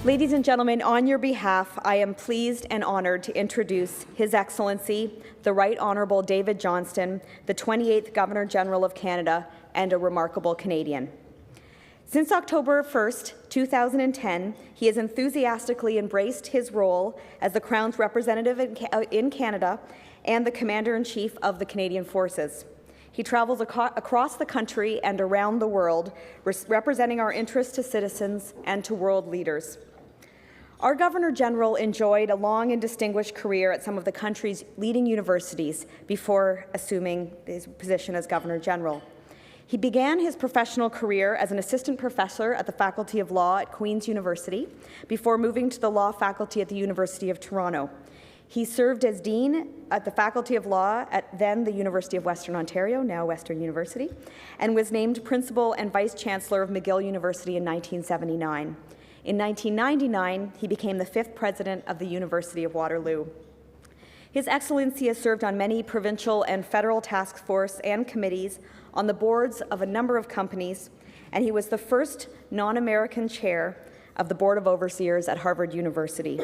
Ladies and gentlemen, on your behalf, I am pleased and honored to introduce His Excellency, the Right Honourable David Johnston, the 28th Governor-General of Canada, and a remarkable Canadian. Since October 1st, 2010, he has enthusiastically embraced his role as the Crown's representative in Canada and the Commander-in-Chief of the Canadian Forces. He travels across the country and around the world, representing our interests to citizens and to world leaders. Our Governor-General enjoyed a long and distinguished career at some of the country's leading universities before assuming his position as Governor-General. He began his professional career as an assistant professor at the Faculty of Law at Queen's University before moving to the law faculty at the University of Toronto. He served as Dean at the Faculty of Law at then the University of Western Ontario, now Western University, and was named Principal and Vice Chancellor of McGill University in 1979. In 1999, he became the 5th President of the University of Waterloo. His Excellency has served on many provincial and federal task force and committees on the boards of a number of companies, and he was the first non-American chair of the Board of Overseers at Harvard University.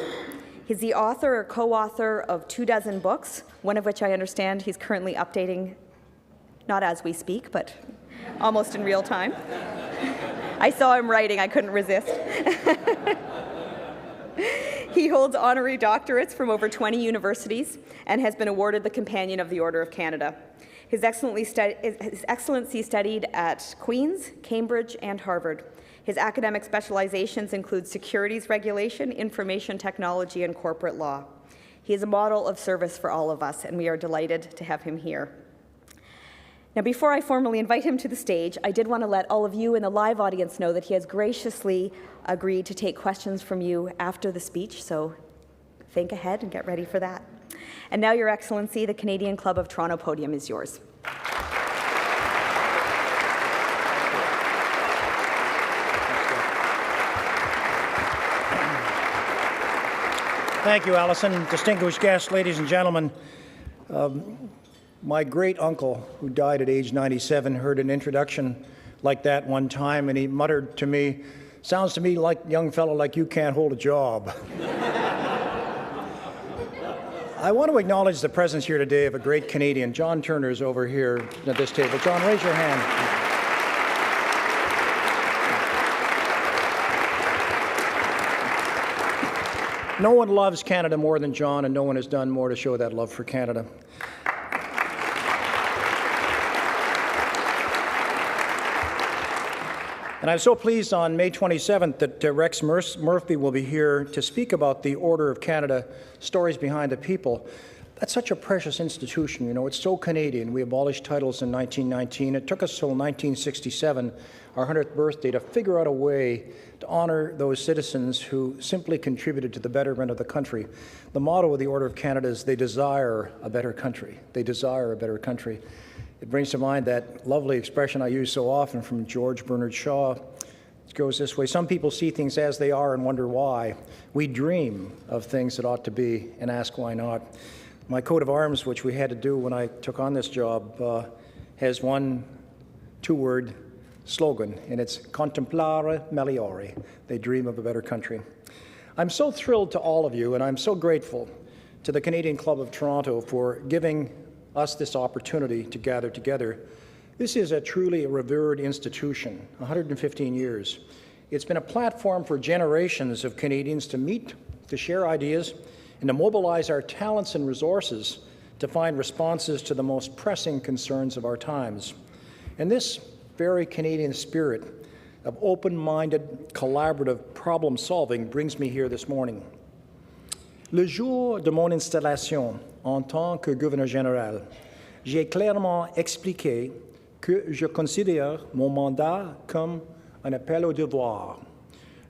He's the author or co-author of 24 books, one of which I understand he's currently updating, not as we speak, but almost in real time. I saw him writing, I couldn't resist. He holds honorary doctorates from over 20 universities and has been awarded the Companion of the Order of Canada. His Excellency studied at Queen's, Cambridge, and Harvard. His academic specializations include securities regulation, information technology, and corporate law. He is a model of service for all of us, and we are delighted to have him here. Now, before I formally invite him to the stage, I did want to let all of you in the live audience know that he has graciously agreed to take questions from you after the speech, so think ahead and get ready for that. And now, Your Excellency, the Canadian Club of Toronto podium is yours. Thank you, Alison. Distinguished guests, ladies and gentlemen, my great-uncle, who died at age 97, heard an introduction like that one time, and he muttered to me, "Sounds to me like, young fellow, like you can't hold a job." I want to acknowledge the presence here today of a great Canadian. John Turner is over here at this table. John, raise your hand. No one loves Canada more than John, and no one has done more to show that love for Canada. And I'm so pleased on May 27th that Rex Murphy will be here to speak about the Order of Canada, Stories Behind the People. That's such a precious institution. You know, it's so Canadian. We abolished titles in 1919. It took us till 1967, our 100th birthday, to figure out a way to honor those citizens who simply contributed to the betterment of the country. The motto of the Order of Canada is, "They desire a better country." They desire a better country. It brings to mind that lovely expression I use so often from George Bernard Shaw. It goes this way: some people see things as they are and wonder why. We dream of things that ought to be and ask why not. My coat of arms, which we had to do when I took on this job, has one two-word slogan, and it's Contemplare Meliore. They dream of a better country. I'm so thrilled to all of you, and I'm so grateful to the Canadian Club of Toronto for giving us this opportunity to gather together. This is a truly revered institution, 115 years. It's been a platform for generations of Canadians to meet, to share ideas, and to mobilize our talents and resources to find responses to the most pressing concerns of our times. And this very Canadian spirit of open-minded, collaborative problem-solving brings me here this morning. Le jour de mon installation en tant que gouverneur général, j'ai clairement expliqué que je considère mon mandat comme un appel au devoir.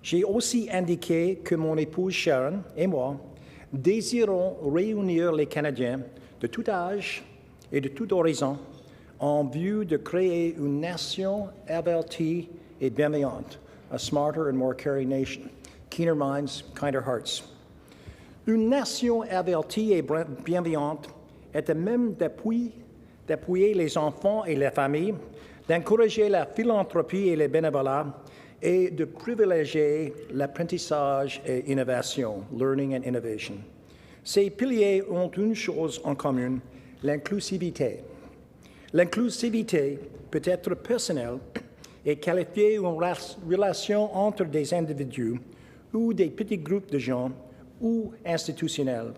J'ai aussi indiqué que mon épouse Sharon et moi désirons réunir les Canadiens de tout âge et de tout horizon en vue de créer une nation avertie et bienveillante, a smarter and more caring nation. Keener minds, kinder hearts. Une nation avertie et bienveillante est à même d'appuyer les enfants et les familles, d'encourager la philanthropie et le bénévolat, est de privilégier l'apprentissage et l'innovation, learning and innovation. Ces piliers ont une chose en commun, l'inclusivité. L'inclusivité peut être personnelle et qualifier une relation entre des individus ou des petits groupes de gens ou institutionnels.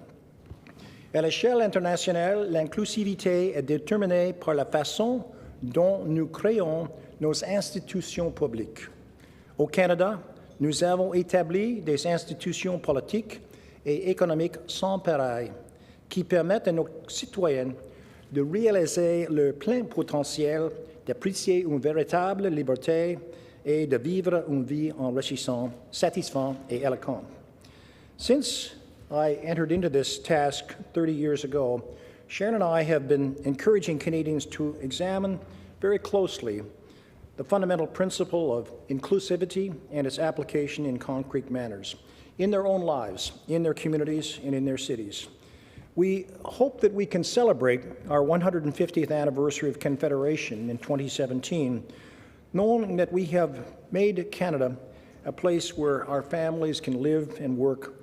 À l'échelle internationale, l'inclusivité est déterminée par la façon dont nous créons nos institutions publiques. Au Canada, nous avons établi des institutions politiques et économiques sans pareil qui permettent à nos citoyens de réaliser leur plein potentiel, d'apprécier une véritable liberté et de vivre une vie enrichissante, satisfaisante et éloquente. Since I entered into this task 30 years ago, Sharon and I have been encouraging Canadians to examine very closely the fundamental principle of inclusivity and its application in concrete manners, in their own lives, in their communities, and in their cities. We hope that we can celebrate our 150th anniversary of Confederation in 2017, knowing that we have made Canada a place where our families can live and work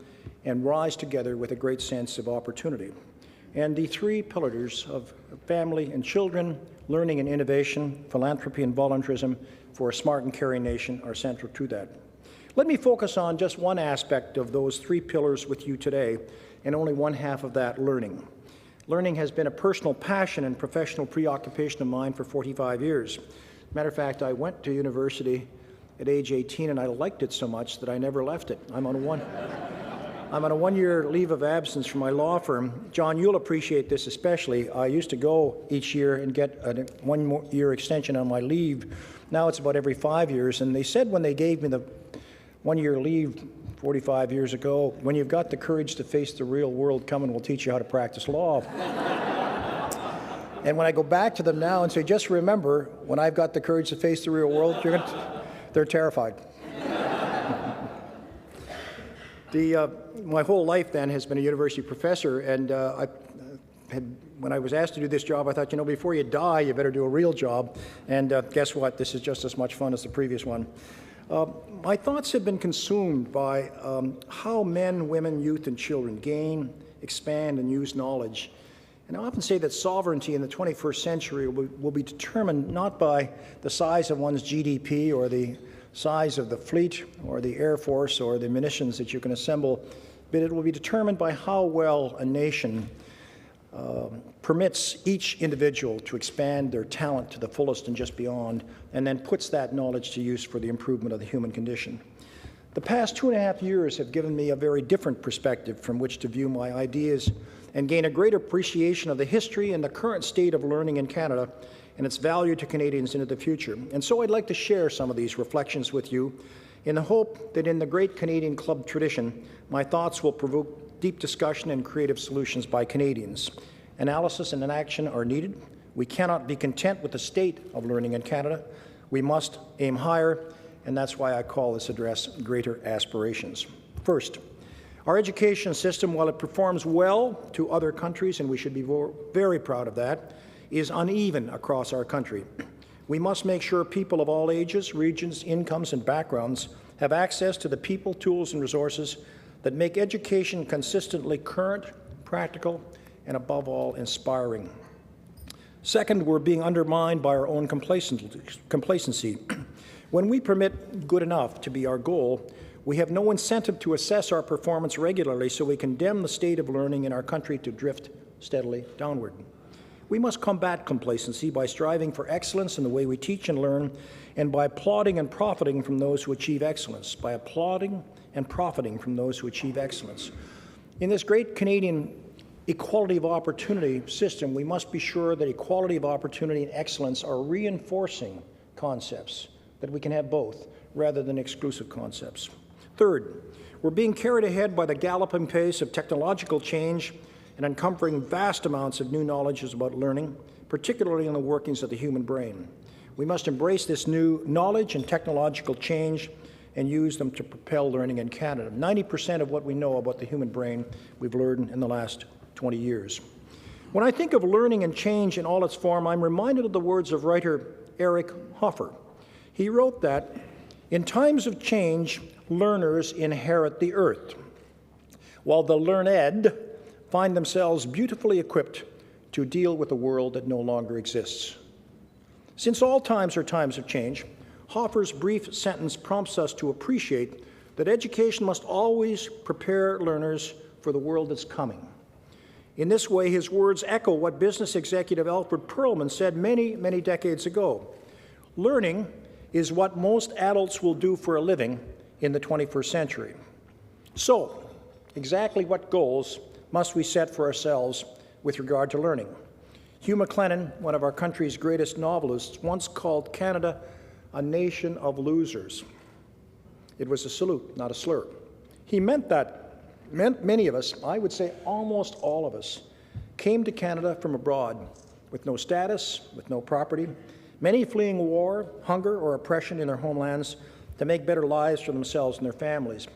and rise together with a great sense of opportunity. And the three pillars of family and children, learning and innovation, philanthropy and volunteerism for a smart and caring nation are central to that. Let me focus on just one aspect of those three pillars with you today, and only one half of that, learning. Learning has been a personal passion and professional preoccupation of mine for 45 years. Matter of fact, I went to university at age 18 and I liked it so much that I never left it. I'm on a one-year leave of absence from my law firm. John, you'll appreciate this especially. I used to go each year and get a one-year extension on my leave. Now it's about every 5 years. And they said when they gave me the one-year leave 45 years ago, when you've got the courage to face the real world, come and we'll teach you how to practice law. And when I go back to them now and say, just remember, when I've got the courage to face the real world, they're terrified. My whole life then has been a university professor, and when I was asked to do this job, I thought, before you die, you better do a real job. And guess what? This is just as much fun as the previous one. My thoughts have been consumed by how men, women, youth, and children gain, expand, and use knowledge. And I often say that sovereignty in the 21st century will be determined not by the size of one's GDP or the size of the fleet or the Air Force or the munitions that you can assemble, but it will be determined by how well a nation permits each individual to expand their talent to the fullest and just beyond, and then puts that knowledge to use for the improvement of the human condition. The past 2.5 years have given me a very different perspective from which to view my ideas and gain a greater appreciation of the history and the current state of learning in Canada and its value to Canadians into the future. And so I'd like to share some of these reflections with you in the hope that in the great Canadian club tradition, my thoughts will provoke deep discussion and creative solutions by Canadians. Analysis and action are needed. We cannot be content with the state of learning in Canada. We must aim higher, and that's why I call this address Greater Aspirations. First, our education system, while it performs well to other countries, and we should be very proud of that, is uneven across our country. We must make sure people of all ages, regions, incomes, and backgrounds have access to the people, tools, and resources that make education consistently current, practical, and above all, inspiring. Second, we're being undermined by our own complacency. When we permit good enough to be our goal, we have no incentive to assess our performance regularly, so we condemn the state of learning in our country to drift steadily downward. We must combat complacency by striving for excellence in the way we teach and learn, and by applauding and profiting from those who achieve excellence. By applauding and profiting from those who achieve excellence. In this great Canadian equality of opportunity system, we must be sure that equality of opportunity and excellence are reinforcing concepts, that we can have both, rather than exclusive concepts. Third, we're being carried ahead by the galloping pace of technological change and uncovering vast amounts of new knowledge about learning, particularly in the workings of the human brain. We must embrace this new knowledge and technological change and use them to propel learning in Canada. 90% of what we know about the human brain we've learned in the last 20 years. When I think of learning and change in all its form, I'm reminded of the words of writer Eric Hoffer. He wrote that In times of change, learners inherit the earth, while the learned find themselves beautifully equipped to deal with a world that no longer exists. Since all times are times of change, Hoffer's brief sentence prompts us to appreciate that education must always prepare learners for the world that's coming. In this way, his words echo what business executive Alfred Perlman said many, many decades ago. Learning is what most adults will do for a living in the 21st century. So, exactly what goals must we set for ourselves with regard to learning? Hugh MacLennan, one of our country's greatest novelists, once called Canada a nation of losers. It was a salute, not a slur. He meant many of us, I would say almost all of us, came to Canada from abroad with no status, with no property, many fleeing war, hunger, or oppression in their homelands to make better lives for themselves and their families.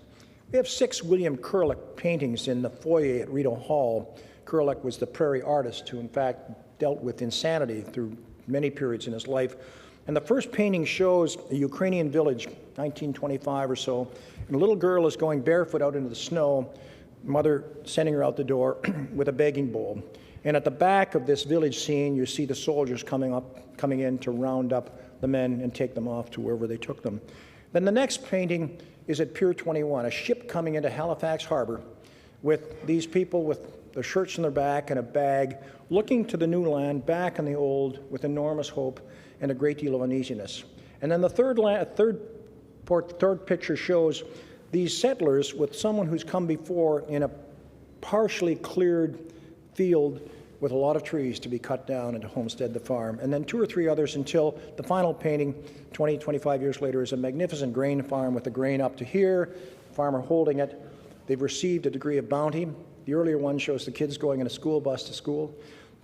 We have 6 William Kurlick paintings in the foyer at Rideau Hall. Kurlick was the prairie artist who, in fact, dealt with insanity through many periods in his life. And the first painting shows a Ukrainian village, 1925 or so, and a little girl is going barefoot out into the snow, mother sending her out the door with a begging bowl. And at the back of this village scene, you see the soldiers coming in to round up the men and take them off to wherever they took them. Then the next painting is at Pier 21, a ship coming into Halifax Harbor with these people with their shirts on their back and a bag, looking to the new land, back in the old, with enormous hope and a great deal of uneasiness. And then the third picture shows these settlers with someone who's come before in a partially cleared field with a lot of trees to be cut down and to homestead the farm. And then 2 or 3 others until the final painting, 20, 25 years later, is a magnificent grain farm with the grain up to here, farmer holding it. They've received a degree of bounty. The earlier one shows the kids going in a school bus to school.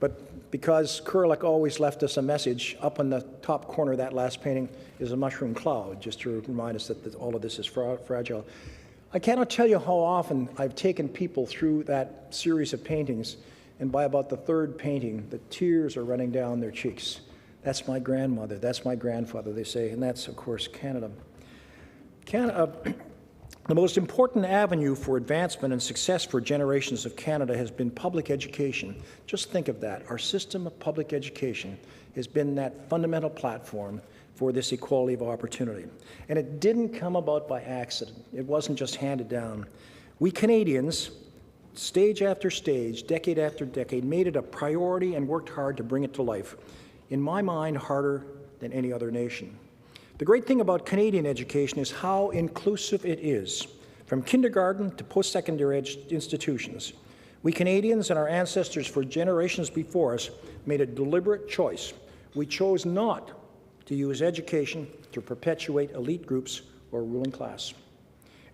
But because Kurlick always left us a message, up in the top corner of that last painting is a mushroom cloud, just to remind us that all of this is fragile. I cannot tell you how often I've taken people through that series of paintings, and by about the third painting, the tears are running down their cheeks. That's my grandmother, that's my grandfather, they say, and that's, of course, Canada. The most important avenue for advancement and success for generations of Canada has been public education. Just think of that. Our system of public education has been that fundamental platform for this equality of opportunity. And it didn't come about by accident. It wasn't just handed down. We Canadians, stage after stage, decade after decade, made it a priority and worked hard to bring it to life. In my mind, harder than any other nation. The great thing about Canadian education is how inclusive it is, from kindergarten to post-secondary institutions. We Canadians and our ancestors for generations before us made a deliberate choice. We chose not to use education to perpetuate elite groups or ruling class.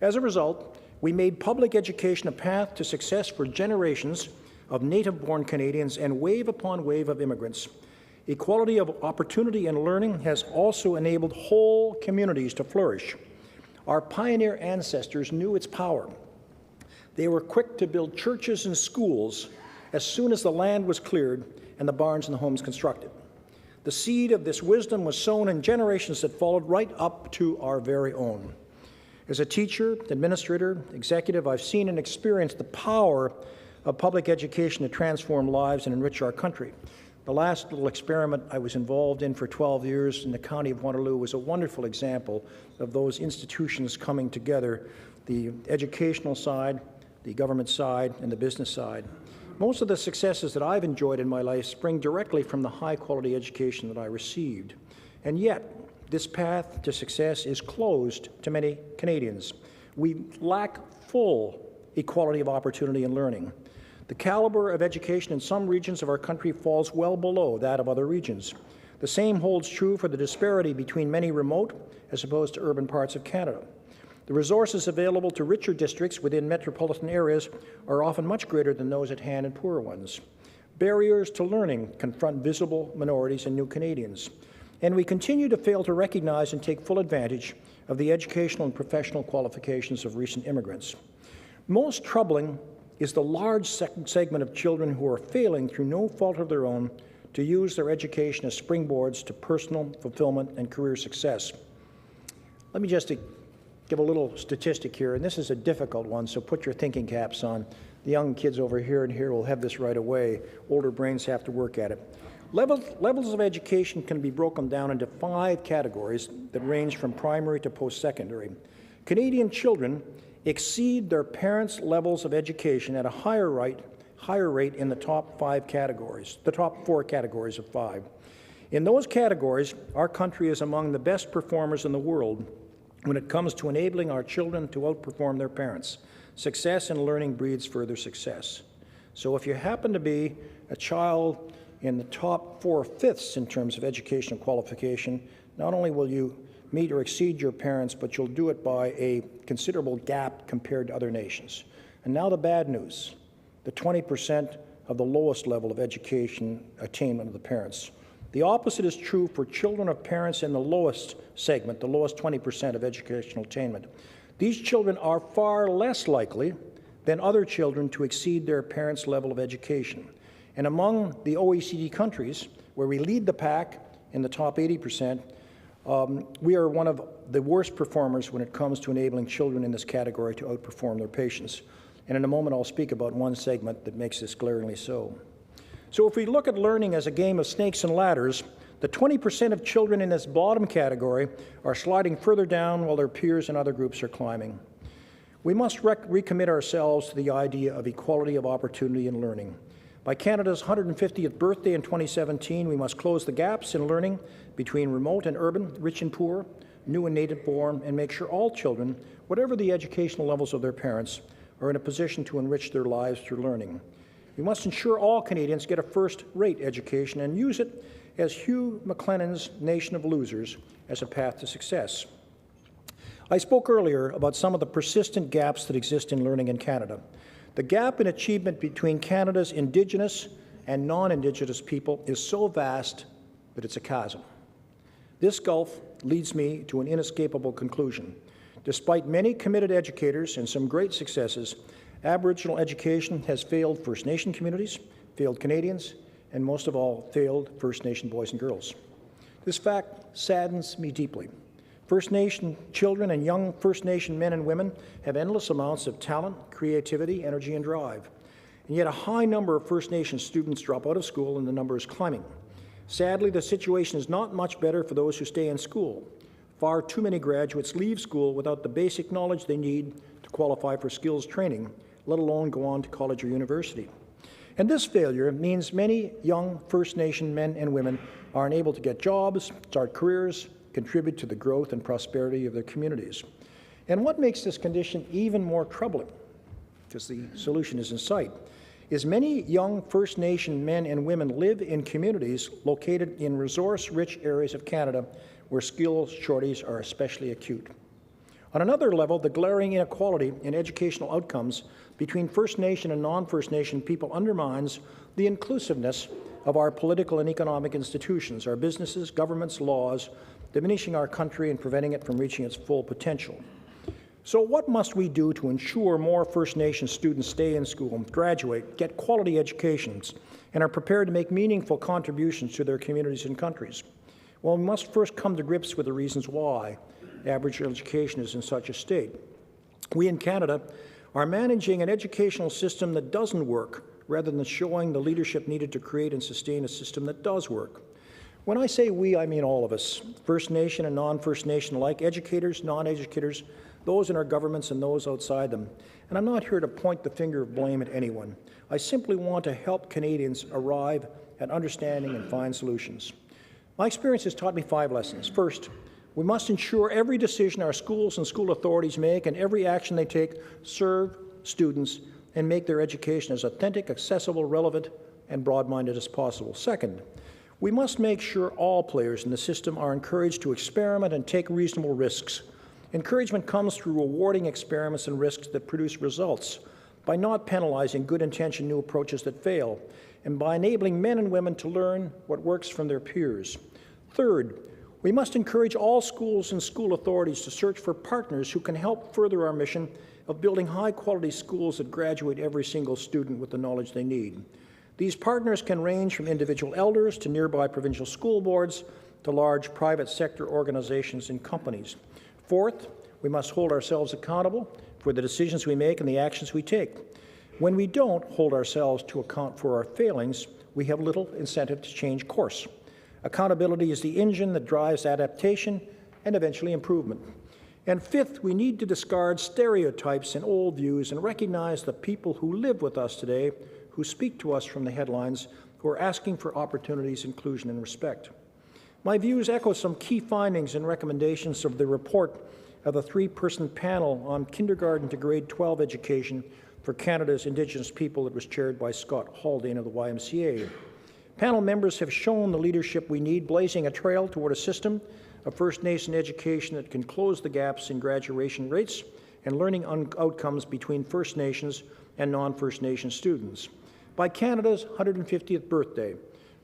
As a result, we made public education a path to success for generations of native-born Canadians and wave upon wave of immigrants. Equality of opportunity and learning has also enabled whole communities to flourish. Our pioneer ancestors knew its power. They were quick to build churches and schools as soon as the land was cleared and the barns and the homes constructed. The seed of this wisdom was sown in generations that followed right up to our very own. As a teacher, administrator, executive, I've seen and experienced the power of public education to transform lives and enrich our country. The last little experiment I was involved in for 12 years in the county of Waterloo was a wonderful example of those institutions coming together, the educational side, the government side, and the business side. Most of the successes that I've enjoyed in my life spring directly from the high-quality education that I received. And yet, this path to success is closed to many Canadians. We lack full equality of opportunity in learning. The caliber of education in some regions of our country falls well below that of other regions. The same holds true for the disparity between many remote as opposed to urban parts of Canada. The resources available to richer districts within metropolitan areas are often much greater than those at hand in poorer ones. Barriers to learning confront visible minorities and new Canadians, and we continue to fail to recognize and take full advantage of the educational and professional qualifications of recent immigrants. Most troubling is the large segment of children who are failing through no fault of their own to use their education as springboards to personal fulfillment and career success. Let me just give a little statistic here, and this is a difficult one, so put your thinking caps on. The young kids over here and here will have this right away. Older brains have to work at it. Levels of education can be broken down into 5 categories that range from primary to post-secondary. Canadian children exceed their parents' levels of education at a higher rate in the top 5 categories, the top 4 categories of 5. In those categories, our country is among the best performers in the world when it comes to enabling our children to outperform their parents. Success in learning breeds further success. So if you happen to be a child in the top 4/5 in terms of educational qualification, not only will you meet or exceed your parents, but you'll do it by a considerable gap compared to other nations. And now the bad news, the 20% of the lowest level of education attainment of the parents. The opposite is true for children of parents in the lowest segment, the lowest 20% of educational attainment. These children are far less likely than other children to exceed their parents' level of education. And among the OECD countries, where we lead the pack in the top 80%, we are one of the worst performers when it comes to enabling children in this category to outperform their patients. And in a moment, I'll speak about one segment that makes this glaringly so. So if we look at learning as a game of snakes and ladders, the 20% of children in this bottom category are sliding further down while their peers in other groups are climbing. We must recommit ourselves to the idea of equality of opportunity in learning. By Canada's 150th birthday in 2017, we must close the gaps in learning between remote and urban, rich and poor, new and native-born, and make sure all children, whatever the educational levels of their parents, are in a position to enrich their lives through learning. We must ensure all Canadians get a first-rate education and use it as Hugh McLennan's Nation of Losers as a path to success. I spoke earlier about some of the persistent gaps that exist in learning in Canada. The gap in achievement between Canada's Indigenous and non-Indigenous people is so vast that it's a chasm. This gulf leads me to an inescapable conclusion. Despite many committed educators and some great successes, Aboriginal education has failed First Nation communities, failed Canadians, and most of all, failed First Nation boys and girls. This fact saddens me deeply. First Nation children and young First Nation men and women have endless amounts of talent, creativity, energy, and drive. And yet a high number of First Nation students drop out of school and the number is climbing. Sadly, the situation is not much better for those who stay in school. Far too many graduates leave school without the basic knowledge they need to qualify for skills training, let alone go on to college or university. And this failure means many young First Nation men and women are unable to get jobs, start careers, contribute to the growth and prosperity of their communities. And what makes this condition even more troubling, because the solution is in sight, is many young First Nation men and women live in communities located in resource-rich areas of Canada where skills shortages are especially acute. On another level, the glaring inequality in educational outcomes between First Nation and non-First Nation people undermines the inclusiveness of our political and economic institutions, our businesses, governments, laws, diminishing our country and preventing it from reaching its full potential. So what must we do to ensure more First Nation students stay in school, graduate, get quality educations, and are prepared to make meaningful contributions to their communities and countries? Well, we must first come to grips with the reasons why Aboriginal education is in such a state. We in Canada are managing an educational system that doesn't work, rather than showing the leadership needed to create and sustain a system that does work. When I say we, I mean all of us, First Nation and non-First Nation alike, educators, non-educators, those in our governments and those outside them. And I'm not here to point the finger of blame at anyone. I simply want to help Canadians arrive at understanding and find solutions. My experience has taught me 5 lessons. First, we must ensure every decision our schools and school authorities make and every action they take serve students and make their education as authentic, accessible, relevant, and broad-minded as possible. Second, we must make sure all players in the system are encouraged to experiment and take reasonable risks. Encouragement comes through rewarding experiments and risks that produce results, by not penalizing good-intentioned new approaches that fail, and by enabling men and women to learn what works from their peers. Third, we must encourage all schools and school authorities to search for partners who can help further our mission of building high-quality schools that graduate every single student with the knowledge they need. These partners can range from individual elders to nearby provincial school boards to large private sector organizations and companies. Fourth, we must hold ourselves accountable for the decisions we make and the actions we take. When we don't hold ourselves to account for our failings, we have little incentive to change course. Accountability is the engine that drives adaptation and eventually improvement. And fifth, we need to discard stereotypes and old views and recognize the people who live with us today, who speak to us from the headlines, who are asking for opportunities, inclusion, and respect. My views echo some key findings and recommendations of the report of the three-person panel on kindergarten to grade 12 education for Canada's Indigenous people that was chaired by Scott Haldane of the YMCA. Panel members have shown the leadership we need, blazing a trail toward a system of First Nation education that can close the gaps in graduation rates and learning outcomes between First Nations and non-First Nation students. By Canada's 150th birthday,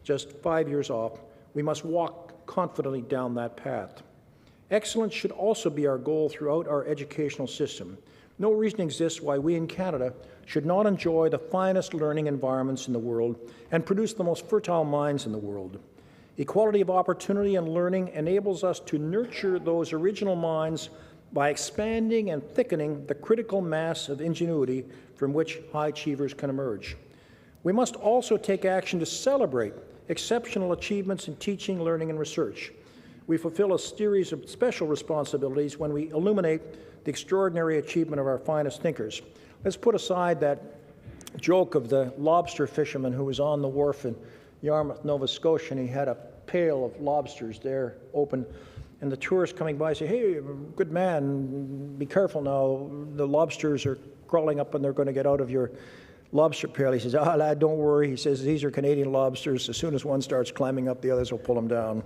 just 5 years off, we must walk confidently down that path. Excellence should also be our goal throughout our educational system. No reason exists why we in Canada should not enjoy the finest learning environments in the world and produce the most fertile minds in the world. Equality of opportunity and learning enables us to nurture those original minds by expanding and thickening the critical mass of ingenuity from which high achievers can emerge. We must also take action to celebrate exceptional achievements in teaching, learning, and research. We fulfill a series of special responsibilities when we illuminate the extraordinary achievement of our finest thinkers. Let's put aside that joke of the lobster fisherman who was on the wharf in Yarmouth, Nova Scotia, and he had a pail of lobsters there open, and the tourists coming by say, "Hey, good man, be careful now, the lobsters are crawling up and they're going to get out of your lobster pail." He says, "Ah, lad, don't worry." He says, "These are Canadian lobsters. As soon as one starts climbing up, the others will pull them down."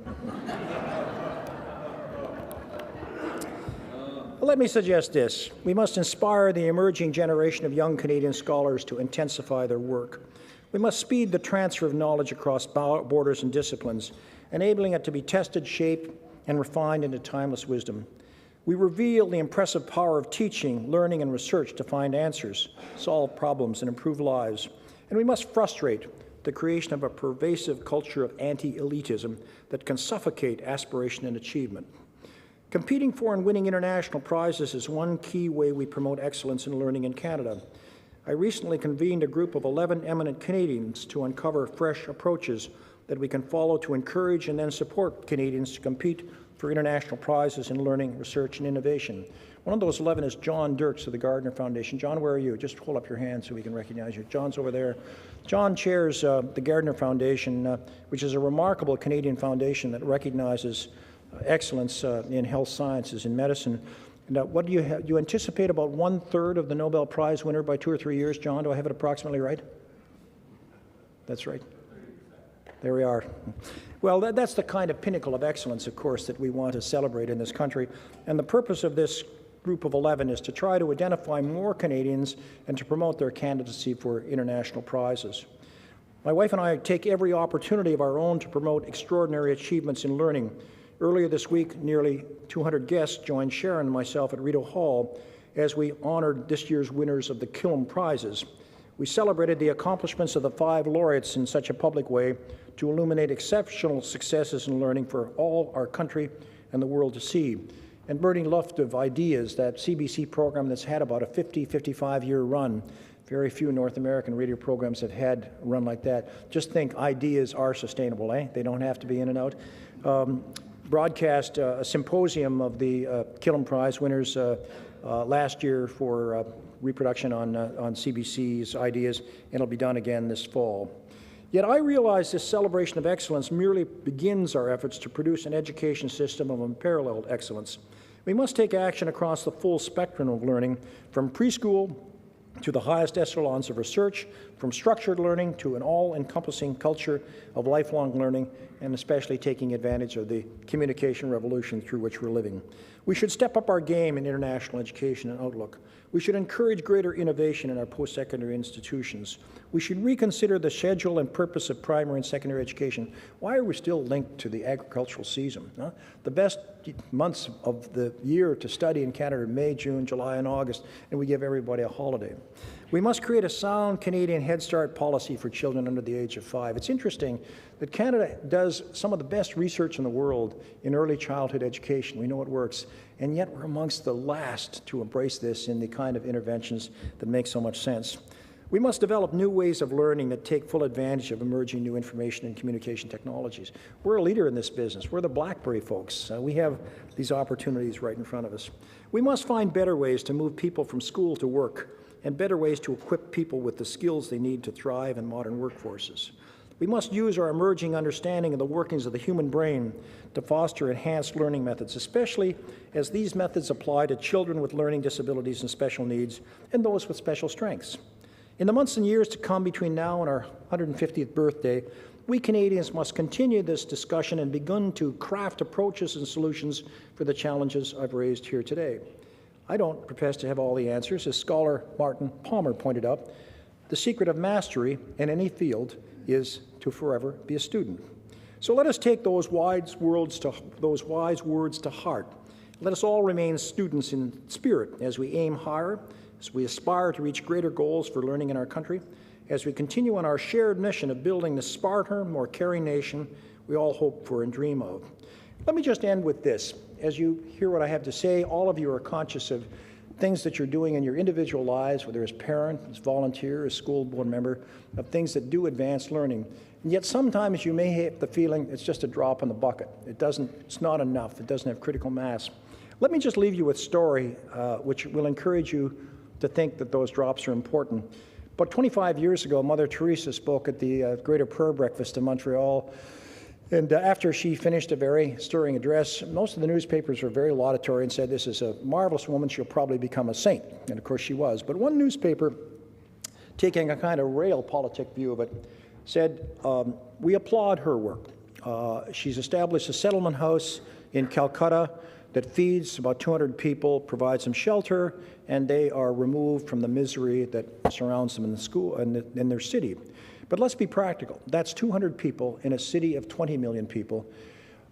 Let me suggest this. We must inspire the emerging generation of young Canadian scholars to intensify their work. We must speed the transfer of knowledge across borders and disciplines, enabling it to be tested, shaped, and refined into timeless wisdom. We reveal the impressive power of teaching, learning, and research to find answers, solve problems, and improve lives. And we must frustrate the creation of a pervasive culture of anti-elitism that can suffocate aspiration and achievement. Competing for and winning international prizes is one key way we promote excellence in learning in Canada. I recently convened a group of 11 eminent Canadians to uncover fresh approaches that we can follow to encourage and then support Canadians to compete for international prizes in learning, research, and innovation. One of those 11 is John Dirks of the Gardner Foundation. John, where are you? Just hold up your hand so we can recognize you. John's over there. John chairs the Gardner Foundation, which is a remarkable Canadian foundation that recognizes excellence in health sciences, in medicine. And what do you have? You anticipate about 1/3 of the Nobel Prize winner by 2 or 3 years, John? Do I have it approximately right? That's right. There we are. Well, that's the kind of pinnacle of excellence, of course, that we want to celebrate in this country. And the purpose of this group of 11 is to try to identify more Canadians and to promote their candidacy for international prizes. My wife and I take every opportunity of our own to promote extraordinary achievements in learning. Earlier this week, nearly 200 guests joined Sharon and myself at Rideau Hall as we honored this year's winners of the Killam Prizes. We celebrated the accomplishments of the 5 laureates in such a public way to illuminate exceptional successes in learning for all our country and the world to see. And Burning Luft of Ideas, that CBC program that's had about a 55-year run. Very few North American radio programs have had a run like that. Just think, ideas are sustainable, eh? They don't have to be in and out. Broadcast a symposium of the Killam Prize winners last year for reproduction on CBC's ideas, and it'll be done again this fall. Yet I realize this celebration of excellence merely begins our efforts to produce an education system of unparalleled excellence. We must take action across the full spectrum of learning, from preschool to the highest echelons of research, from structured learning to an all-encompassing culture of lifelong learning, and especially taking advantage of the communication revolution through which we're living. We should step up our game in international education and outlook. We should encourage greater innovation in our post-secondary institutions. We should reconsider the schedule and purpose of primary and secondary education. Why are we still linked to the agricultural season? Huh? The best months of the year to study in Canada are May, June, July, and August, and we give everybody a holiday. We must create a sound Canadian Head Start policy for children under the age of 5. It's interesting that Canada does some of the best research in the world in early childhood education. We know it works. And yet we're amongst the last to embrace this in the kind of interventions that make so much sense. We must develop new ways of learning that take full advantage of emerging new information and communication technologies. We're a leader in this business. We're the BlackBerry folks. We have these opportunities right in front of us. We must find better ways to move people from school to work and better ways to equip people with the skills they need to thrive in modern workforces. We must use our emerging understanding of the workings of the human brain to foster enhanced learning methods, especially as these methods apply to children with learning disabilities and special needs and those with special strengths. In the months and years to come between now and our 150th birthday, we Canadians must continue this discussion and begin to craft approaches and solutions for the challenges I've raised here today. I don't profess to have all the answers. As scholar Martin Palmer pointed out, the secret of mastery in any field is to forever be a student. So let us take those wise words to heart. Let us all remain students in spirit as we aim higher, as we aspire to reach greater goals for learning in our country, as we continue on our shared mission of building the smarter, more caring nation we all hope for and dream of. Let me just end with this. As you hear what I have to say, all of you are conscious of things that you're doing in your individual lives, whether as parent, as volunteer, as school board member, of things that do advance learning. And yet sometimes you may have the feeling it's just a drop in the bucket. It's not enough. It doesn't have critical mass. Let me just leave you with a story which will encourage you to think that those drops are important. About 25 years ago, Mother Teresa spoke at the Greater Prayer Breakfast in Montreal. And after she finished a very stirring address, most of the newspapers were very laudatory and said, this is a marvelous woman, she'll probably become a saint. And of course she was. But one newspaper, taking a kind of realpolitik view of it, said, we applaud her work. She's established a settlement house in Calcutta that feeds about 200 people, provides them shelter, and they are removed from the misery that surrounds them in the school and in their city. But let's be practical. That's 200 people in a city of 20 million people,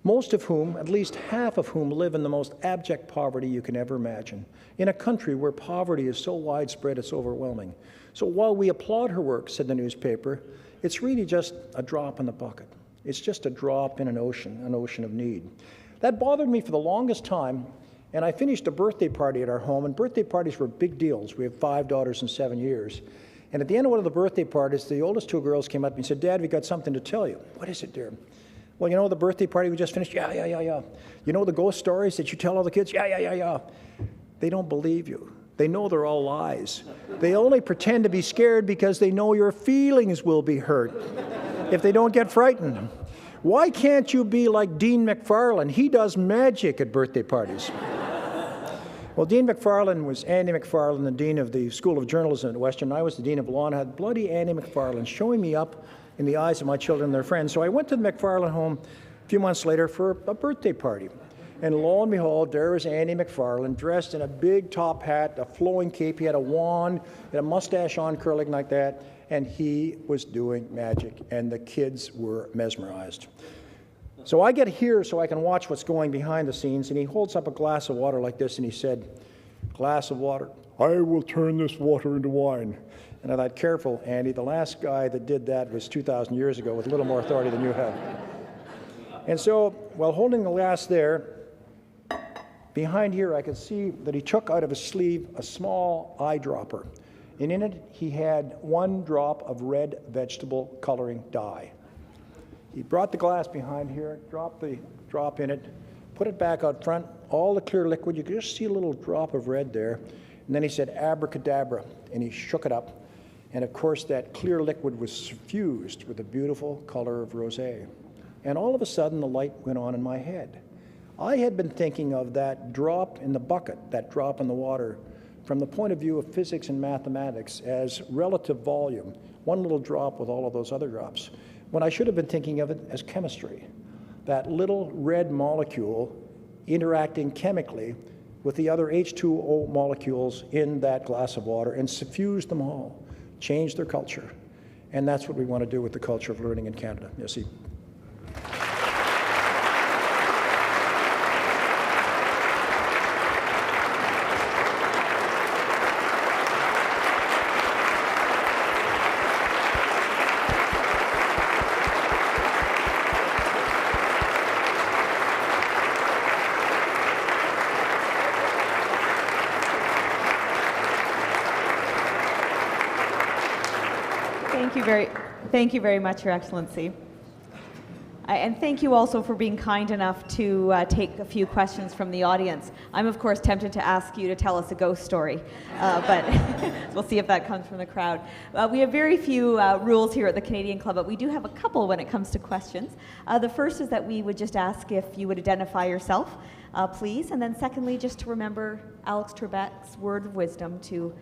most of whom, at least half of whom, live in the most abject poverty you can ever imagine, in a country where poverty is so widespread it's overwhelming. So while we applaud her work, said the newspaper, it's really just a drop in the bucket. It's just a drop in an ocean of need. That bothered me for the longest time, and I finished a birthday party at our home, and birthday parties were big deals. We have 5 daughters in 7 years. And at the end of one of the birthday parties, the oldest 2 girls came up to me and said, Dad, we got something to tell you. What is it, dear? Well, you know the birthday party we just finished? Yeah. You know the ghost stories that you tell all the kids? Yeah. They don't believe you. They know they're all lies. They only pretend to be scared because they know your feelings will be hurt if they don't get frightened. Why can't you be like Dean McFarlane? He does magic at birthday parties. Well, Dean McFarlane was Andy McFarlane, the dean of the School of Journalism at Western. I was the dean of law, and I had bloody Andy McFarlane showing me up in the eyes of my children and their friends. So I went to the McFarlane home a few months later for a birthday party. And lo and behold, there was Andy McFarlane dressed in a big top hat, a flowing cape. He had a wand, and a mustache on curling like that, and he was doing magic, and the kids were mesmerized. So I get here so I can watch what's going behind the scenes, and he holds up a glass of water like this, and he said, glass of water, I will turn this water into wine. And I thought, careful, Andy, the last guy that did that was 2,000 years ago with a little more authority than you have. And so, while holding the glass there, behind here I could see that he took out of his sleeve a small eyedropper, and in it he had 1 drop of red vegetable coloring dye. He brought the glass behind here, dropped the drop in it, put it back out front, all the clear liquid. You could just see a little drop of red there. And then he said, abracadabra, and he shook it up. And of course, that clear liquid was suffused with the beautiful color of rosé. And all of a sudden, the light went on in my head. I had been thinking of that drop in the bucket, that drop in the water, from the point of view of physics and mathematics as relative volume, 1 little drop with all of those other drops, when I should have been thinking of it as chemistry, that little red molecule interacting chemically with the other H2O molecules in that glass of water and suffuse them all, change their culture. And that's what we want to do with the culture of learning in Canada. Merci. Thank you very much, Your Excellency. And thank you also for being kind enough to take a few questions from the audience. I'm, of course, tempted to ask you to tell us a ghost story, but we'll see if that comes from the crowd. We have very few rules here at the Canadian Club, but we do have a couple when it comes to questions. The first is that we would just ask if you would identify yourself, please, and then secondly, just to remember Alex Trebek's word of wisdom to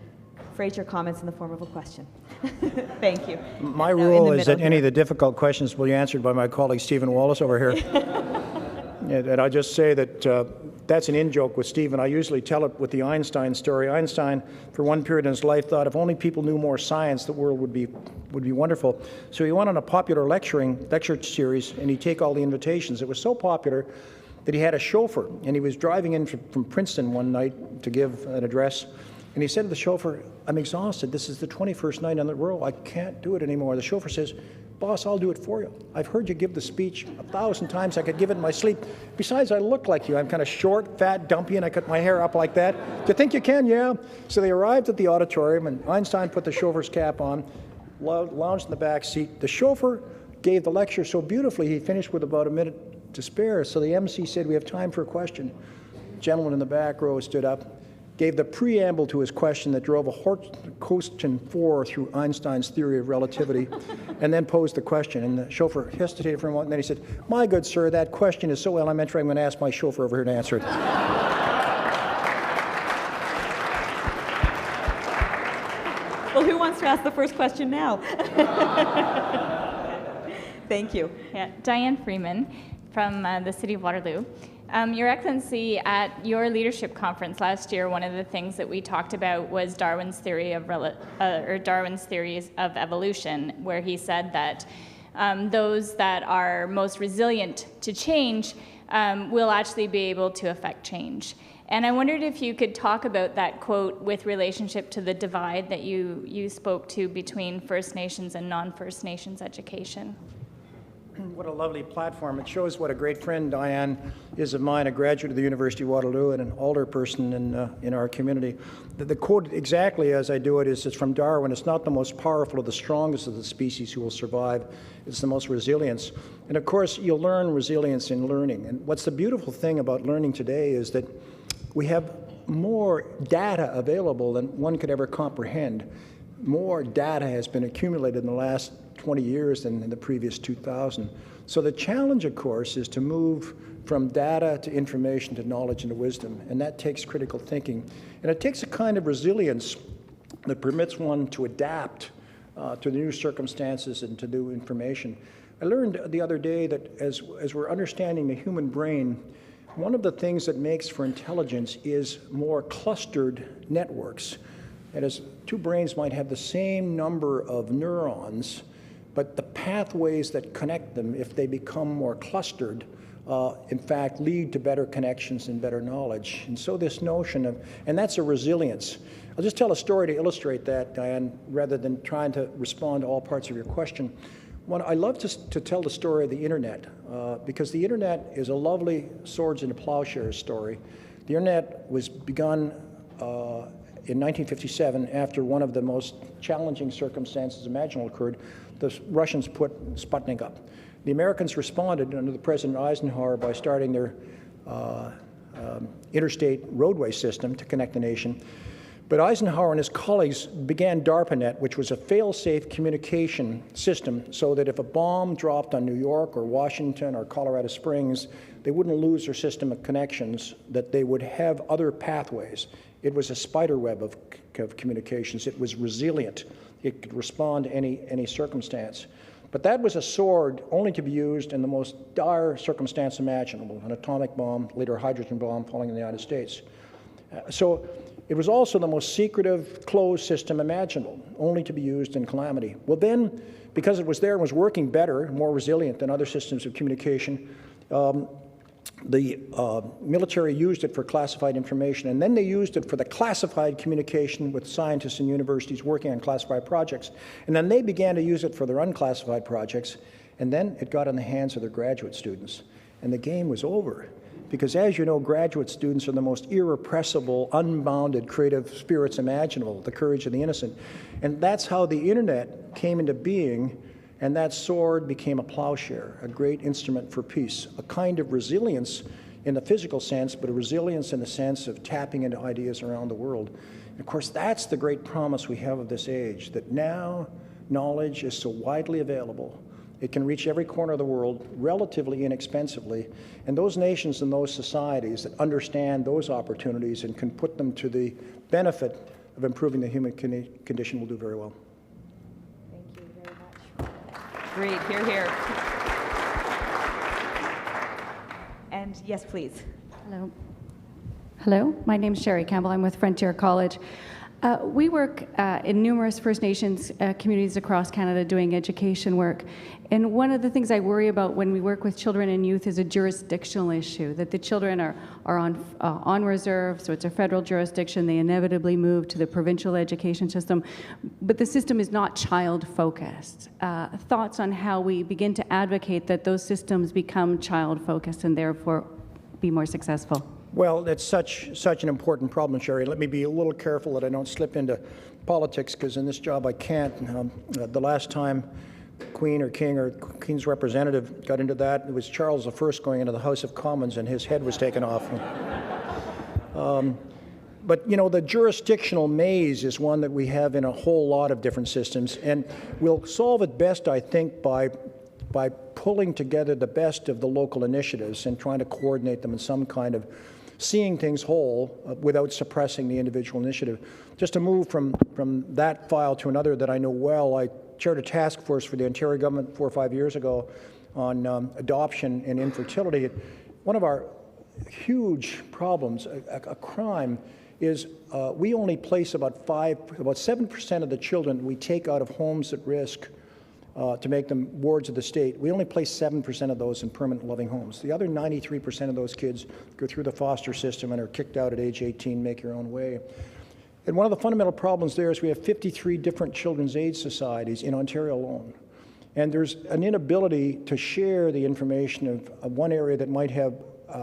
phrase your comments in the form of a question. Thank you. My rule is that any of the difficult questions will be answered by my colleague Stephen Wallace over here. And I just say that that's an in-joke with Stephen. I usually tell it with the Einstein story. Einstein, for one period in his life, thought if only people knew more science, the world would be wonderful. So he went on a popular lecture series, and he'd take all the invitations. It was so popular that he had a chauffeur, and he was driving in from Princeton one night to give an address. And he said to the chauffeur, "I'm exhausted. This is the 21st night in the row. I can't do it anymore." The chauffeur says, "Boss, I'll do it for you. I've heard you give the speech 1,000 times. I could give it in my sleep. Besides, I look like you. I'm kind of short, fat, dumpy, and I cut my hair up like that. Do you think you can?" "Yeah." So they arrived at the auditorium, and Einstein put the chauffeur's cap on, lounged in the back seat. The chauffeur gave the lecture so beautifully, he finished with about a minute to spare. So the MC said, "We have time for a question." The gentleman in the back row stood up, gave the preamble to his question that drove a question 4 through Einstein's theory of relativity, and then posed the question. And the chauffeur hesitated for a moment, and then he said, "My good sir, that question is so elementary, I'm going to ask my chauffeur over here to answer it." Well, who wants to ask the first question now? Thank you. Yeah, Diane Freeman from the City of Waterloo. Your Excellency, at your leadership conference last year, one of the things that we talked about was Darwin's theories of evolution, where he said that those that are most resilient to change will actually be able to affect change. And I wondered if you could talk about that quote with relationship to the divide that you spoke to between First Nations and non-First Nations education. What a lovely platform. It shows what a great friend Diane is of mine, a graduate of the University of Waterloo and an alderperson in our community. The quote, exactly as I do it, is it's from Darwin. It's not the most powerful or the strongest of the species who will survive. It's the most resilient. And of course, you'll learn resilience in learning. And what's the beautiful thing about learning today is that we have more data available than one could ever comprehend. More data has been accumulated in the last 20 years than in the previous 2,000. So the challenge, of course, is to move from data to information to knowledge and to wisdom, and that takes critical thinking. And it takes a kind of resilience that permits one to adapt to the new circumstances and to new information. I learned the other day that as we're understanding the human brain, one of the things that makes for intelligence is more clustered networks. And as two brains might have the same number of neurons, but the pathways that connect them, if they become more clustered, in fact, lead to better connections and better knowledge. And so this notion of, and that's a resilience. I'll just tell a story to illustrate that, Diane, rather than trying to respond to all parts of your question. I love to tell the story of the internet, because the internet is a lovely swords and plowshares story. The internet was begun in 1957, after one of the most challenging circumstances imaginable occurred. The Russians put Sputnik up. The Americans responded under the President Eisenhower by starting their interstate roadway system to connect the nation. But Eisenhower and his colleagues began DARPANET, which was a fail-safe communication system so that if a bomb dropped on New York or Washington or Colorado Springs, they wouldn't lose their system of connections, that they would have other pathways. It was a spider web of communications. It was resilient. It could respond to any circumstance. But that was a sword only to be used in the most dire circumstance imaginable, an atomic bomb, later a hydrogen bomb falling in the United States. So it was also the most secretive, closed system imaginable, only to be used in calamity. Well then, because it was there and was working better, more resilient than other systems of communication, the military used it for classified information, and then they used it for the classified communication with scientists and universities working on classified projects. And then they began to use it for their unclassified projects, and then it got in the hands of their graduate students. And the game was over. Because as you know, graduate students are the most irrepressible, unbounded creative spirits imaginable, the courage of the innocent. And that's how the internet came into being. And that sword became a plowshare, a great instrument for peace, a kind of resilience in the physical sense, but a resilience in the sense of tapping into ideas around the world. And of course, that's the great promise we have of this age, that now knowledge is so widely available. It can reach every corner of the world relatively inexpensively. And those nations and those societies that understand those opportunities and can put them to the benefit of improving the human condition will do very well. Thank you very much. Great, hear, hear. And yes, please. Hello. Hello, my name is Sherry Campbell. I'm with Frontier College. We work in numerous First Nations communities across Canada doing education work. And one of the things I worry about when we work with children and youth is a jurisdictional issue, that the children are on reserve, so it's a federal jurisdiction. They inevitably move to the provincial education system, but the system is not child-focused. Thoughts on how we begin to advocate that those systems become child-focused and therefore be more successful? Well, it's such an important problem, Sherry. Let me be a little careful that I don't slip into politics, because in this job I can't. The last time Queen or King or King's representative got into that, it was Charles I going into the House of Commons, and his head was taken off. But, you know, the jurisdictional maze is one that we have in a whole lot of different systems, and we'll solve it best, I think, by pulling together the best of the local initiatives and trying to coordinate them in some kind of seeing things whole without suppressing the individual initiative. Just to move from that file to another that I know well, I chaired a task force for the Ontario government 4 or 5 years ago on adoption and infertility. One of our huge problems, a crime, is we only place about 7% of the children we take out of homes at risk to make them wards of the state. We only place 7% of those in permanent loving homes. The other 93% of those kids go through the foster system and are kicked out at age 18, make your own way. And one of the fundamental problems there is we have 53 different children's aid societies in Ontario alone. And there's an inability to share the information of one area that might have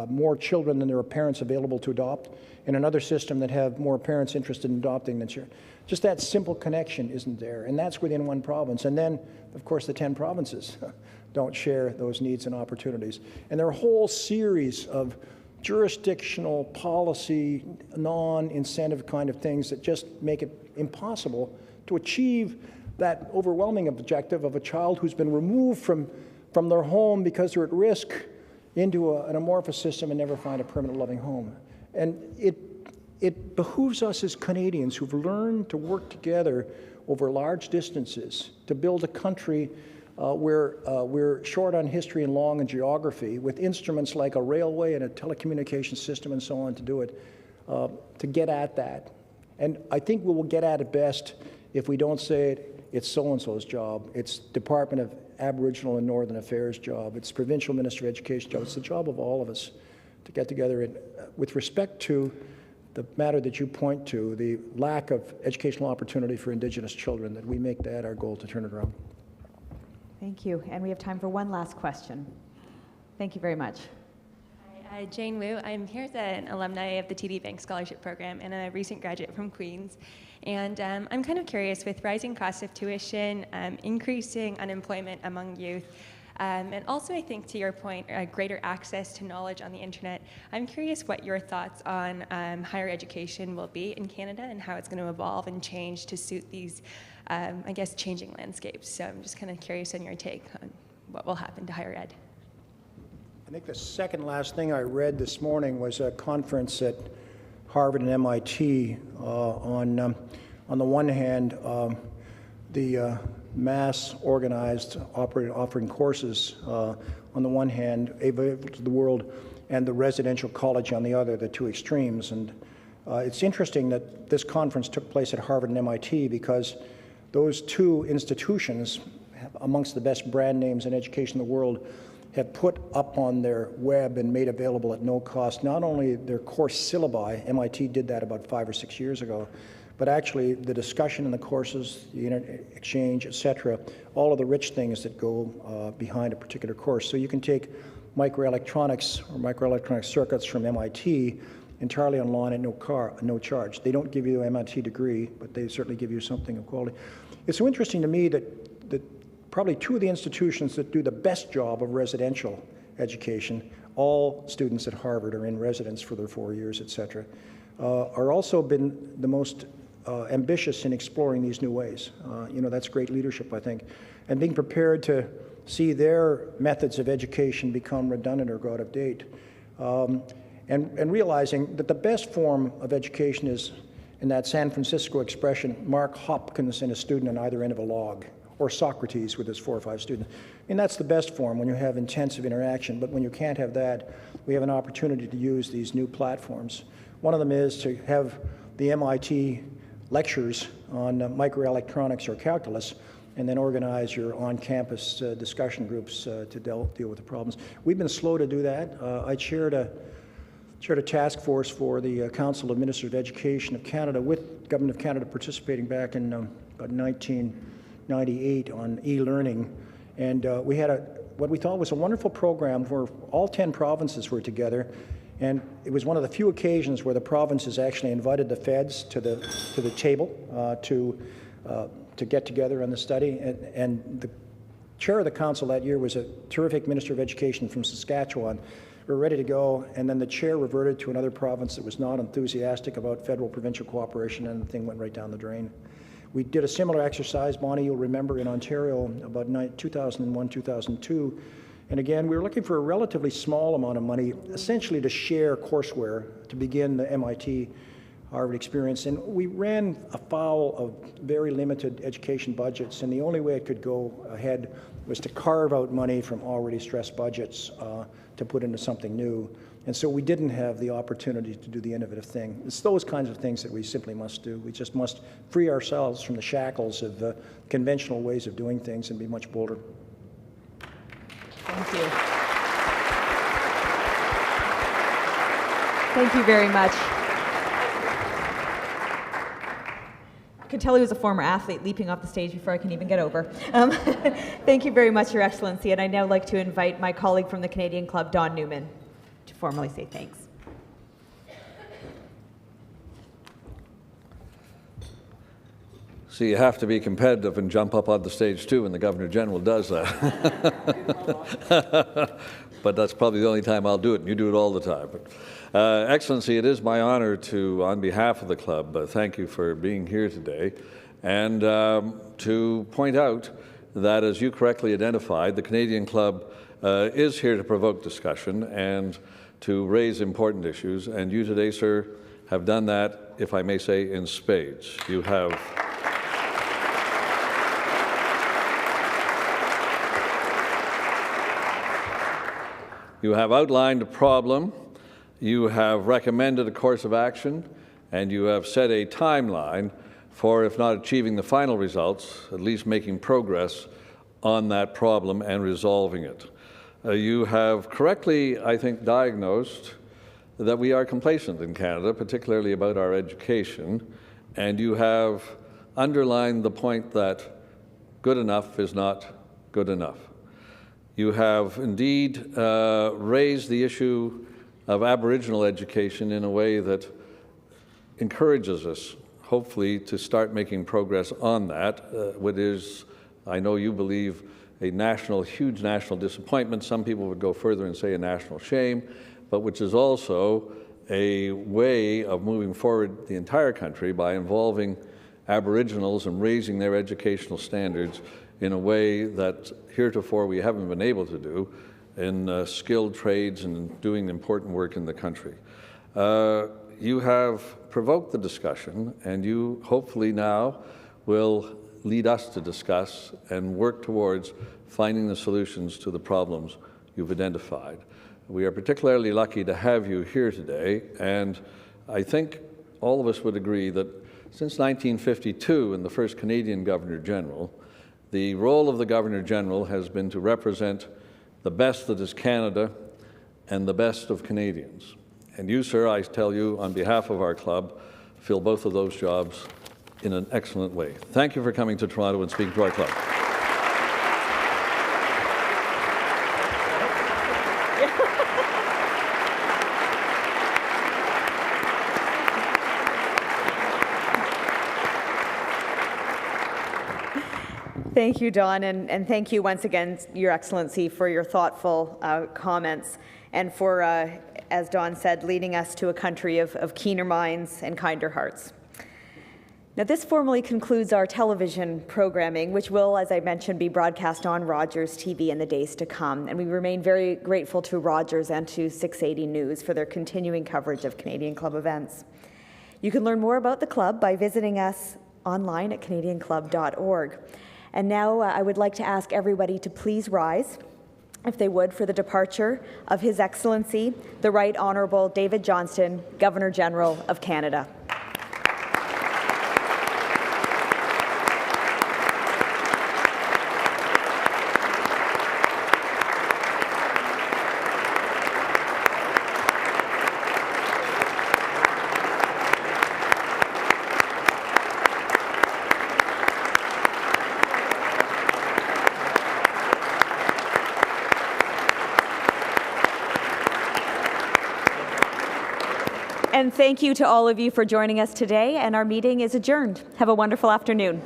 more children than there are parents available to adopt, and another system that have more parents interested in adopting than children. Just that simple connection isn't there, and that's within one province. And then, of course, the 10 provinces don't share those needs and opportunities. And there are a whole series of jurisdictional, policy, non-incentive kind of things that just make it impossible to achieve that overwhelming objective of a child who's been removed from their home because they're at risk into an amorphous system and never find a permanent loving home. And it behooves us as Canadians who've learned to work together over large distances to build a country where we're short on history and long on geography, with instruments like a railway and a telecommunications system and so on to do it, to get at that. And I think we will get at it best if we don't say it's so-and-so's job, it's Department of Aboriginal and Northern Affairs job, it's Provincial Minister of Education job. It's the job of all of us to get together. And with respect to the matter that you point to, the lack of educational opportunity for Indigenous children, that we make that our goal to turn it around. Thank you. And we have time for one last question. Thank you very much. Hi, Jane Wu. I'm here as an alumni of the TD Bank Scholarship Program and a recent graduate from Queen's. And I'm kind of curious, with rising costs of tuition, increasing unemployment among youth, and also, I think, to your point, greater access to knowledge on the internet, I'm curious what your thoughts on higher education will be in Canada and how it's going to evolve and change to suit these, I guess, changing landscapes. So I'm just kind of curious on your take on what will happen to higher ed. I think the second last thing I read this morning was a conference at Harvard and MIT on the one hand, the mass organized offering courses on the one hand, available to the world, and the residential college on the other, the two extremes. And it's interesting that this conference took place at Harvard and MIT because those two institutions, amongst the best brand names in education in the world, have put up on their web and made available at no cost not only their course syllabi, MIT did that about 5 or 6 years ago, but actually the discussion in the courses, the internet exchange, et cetera, all of the rich things that go behind a particular course. So you can take microelectronics or microelectronic circuits from MIT entirely online at no charge. They don't give you an MIT degree, but they certainly give you something of quality. It's so interesting to me that probably two of the institutions that do the best job of residential education. All students at Harvard are in residence for their 4 years, et cetera. Are also been the most ambitious in exploring these new ways. That's great leadership, I think. And being prepared to see their methods of education become redundant or go out of date. And realizing that the best form of education is, in that San Francisco expression, Mark Hopkins and a student on either end of a log, or Socrates with his 4 or 5 students. And that's the best form, when you have intensive interaction. But when you can't have that, we have an opportunity to use these new platforms. One of them is to have the MIT lectures on microelectronics or calculus, and then organize your on-campus discussion groups to deal with the problems. We've been slow to do that. I chaired a task force for the Council of Ministers of Education of Canada, with Government of Canada participating back in about 1998 on e-learning. And we had what we thought was a wonderful program where all 10 provinces were together. And it was one of the few occasions where the provinces actually invited the feds to the table to get together on the study. And the chair of the council that year was a terrific minister of education from Saskatchewan. We were ready to go, and then the chair reverted to another province that was not enthusiastic about federal-provincial cooperation, and the thing went right down the drain. We did a similar exercise, Bonnie, you'll remember, in Ontario about 2001, 2002. And again, we were looking for a relatively small amount of money, essentially to share courseware to begin the MIT Harvard experience. And we ran afoul of very limited education budgets, and the only way it could go ahead was to carve out money from already stressed budgets to put into something new. And so we didn't have the opportunity to do the innovative thing. It's those kinds of things that we simply must do. We just must free ourselves from the shackles of conventional ways of doing things and be much bolder. Thank you. Thank you very much. I could tell he was a former athlete leaping off the stage before I can even get over. Thank you very much, Your Excellency. And I'd now like to invite my colleague from the Canadian Club, Don Newman, to formally say thanks. So you have to be competitive and jump up on the stage too when the Governor General does that. But that's probably the only time I'll do it, and you do it all the time. But, Excellency, it is my honor to, on behalf of the club, thank you for being here today, and to point out that, as you correctly identified, the Canadian Club is here to provoke discussion and to raise important issues, and you today, sir, have done that, if I may say, in spades. You have outlined a problem, you have recommended a course of action, and you have set a timeline for, if not achieving the final results, at least making progress on that problem and resolving it. You have correctly, I think, diagnosed that we are complacent in Canada, particularly about our education, and you have underlined the point that good enough is not good enough. You have indeed raised the issue of Aboriginal education in a way that encourages us, hopefully, to start making progress on that, what is, I know you believe, a huge national disappointment. Some people would go further and say a national shame, but which is also a way of moving forward the entire country by involving Aboriginals and raising their educational standards in a way that heretofore we haven't been able to do in skilled trades and doing important work in the country. You have provoked the discussion, and you hopefully now will lead us to discuss and work towards finding the solutions to the problems you've identified. We are particularly lucky to have you here today, and I think all of us would agree that since 1952 and the first Canadian Governor-General, the role of the Governor-General has been to represent the best that is Canada and the best of Canadians. And you, sir, I tell you on behalf of our club, fill both of those jobs in an excellent way. Thank you for coming to Toronto and speaking to our club. Thank you, Don, and thank you once again, Your Excellency, for your thoughtful comments and for, as Don said, leading us to a country of keener minds and kinder hearts. Now, this formally concludes our television programming, which will, as I mentioned, be broadcast on Rogers TV in the days to come. And we remain very grateful to Rogers and to 680 News for their continuing coverage of Canadian Club events. You can learn more about the club by visiting us online at canadianclub.org. And now I would like to ask everybody to please rise, if they would, for the departure of His Excellency, the Right Honourable David Johnston, Governor-General of Canada. And thank you to all of you for joining us today, and our meeting is adjourned. Have a wonderful afternoon.